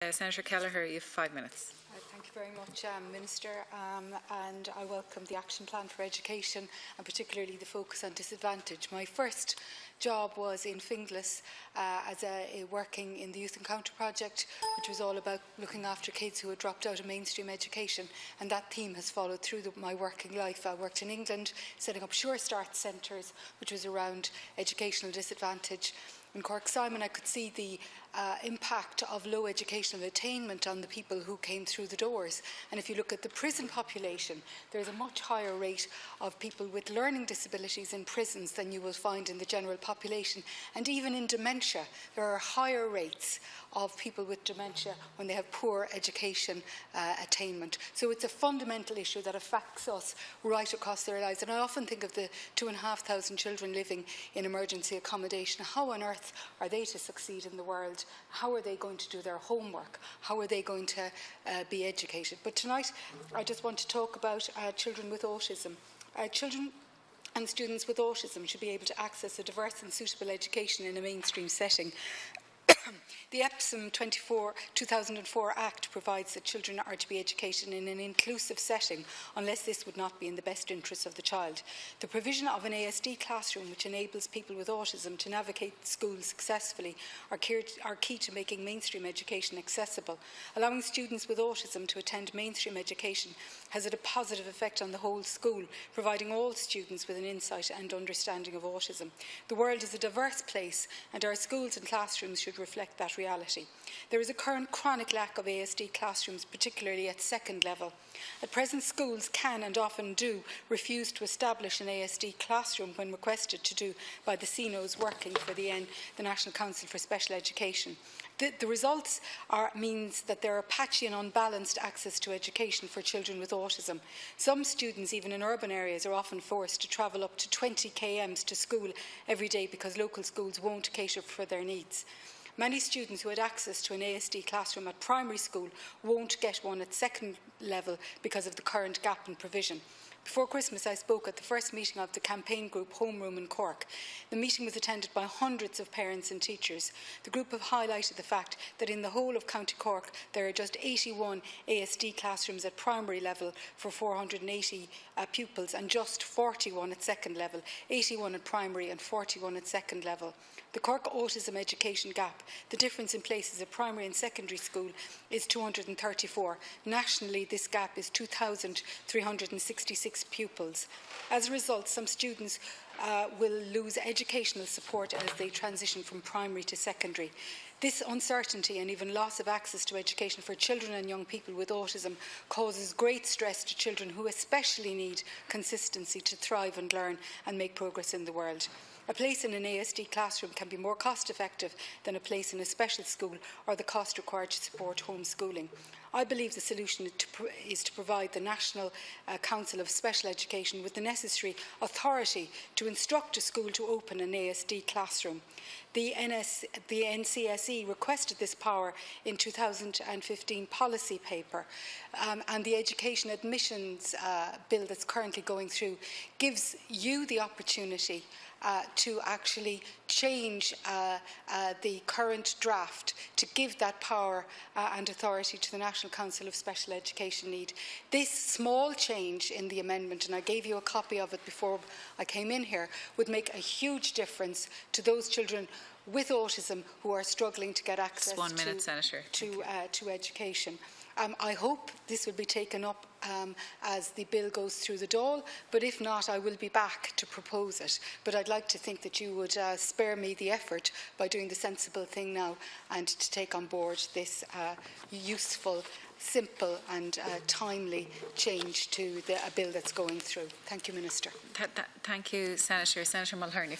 Senator Kelleher, you have 5 minutes. Thank you very much, Minister, and I welcome the Action Plan for Education and particularly the focus on disadvantage. My first job was in Finglas working in the Youth Encounter Project, which was all about looking after kids who had dropped out of mainstream education, and that theme has followed through my working life. I worked in England setting up Sure Start centres, which was around educational disadvantage. In Cork Simon, I could see the impact of low educational attainment on the people who came through the doors. And if you look at the prison population, there's a much higher rate of people with learning disabilities in prisons than you will find in the general population. And even in dementia, there are higher rates of people with dementia when they have poor education attainment. So it's a fundamental issue that affects us right across their lives. And I often think of the 2,500 children living in emergency accommodation. How on earth are they to succeed in the world? How are they going to do their homework? How are they going to be educated? But tonight I just want to talk about children with autism. Children and students with autism should be able to access a diverse and suitable education in a mainstream setting. The EPSM 2004 Act provides that children are to be educated in an inclusive setting unless this would not be in the best interests of the child. The provision of an ASD classroom which enables people with autism to navigate schools successfully are key to making mainstream education accessible. Allowing students with autism to attend mainstream education has had a positive effect on the whole school, providing all students with an insight and understanding of autism. The world is a diverse place and our schools and classrooms should reflect that reality. There is a current chronic lack of ASD classrooms, particularly at second level. At present, schools can and often do refuse to establish an ASD classroom when requested to do by the CNOs working for the National Council for Special Education. The results means that there are patchy and unbalanced access to education for children with autism. Some students, even in urban areas, are often forced to travel up to 20 km to school every day because local schools won't cater for their needs. Many students who had access to an ASD classroom at primary school won't get one at second level because of the current gap in provision. Before Christmas, I spoke at the first meeting of the campaign group Homeroom in Cork. The meeting was attended by hundreds of parents and teachers. The group have highlighted the fact that in the whole of County Cork, there are just 81 ASD classrooms at primary level for 480 pupils and just 41 at second level, 81 at primary and 41 at second level. The Cork autism education gap, the difference in places at primary and secondary school, is 234. Nationally, this gap is 2,366 pupils. As a result, some students will lose educational support as they transition from primary to secondary. This uncertainty and even loss of access to education for children and young people with autism causes great stress to children who especially need consistency to thrive and learn and make progress in the world. A place in an ASD classroom can be more cost-effective than a place in a special school or the cost required to support homeschooling. I believe the solution is to provide the National Council of Special Education with the necessary authority to instruct a school to open an ASD classroom. The NCSE requested this power in 2015 policy paper, and the Education Admissions Bill that's currently going through gives you the opportunity to actually change the current draft to give that power and authority to the National Council of Special Education need. This small change in the amendment, and I gave you a copy of it before I came in here, would make a huge difference to those children with autism who are struggling to get access to education. I hope this will be taken up as the bill goes through the Dáil, but if not, I will be back to propose it. But I'd like to think that you would spare me the effort by doing the sensible thing now and to take on board this useful, simple and timely change to a bill that's going through. Thank you, Minister. Thank you, Senator. Senator Mulherney.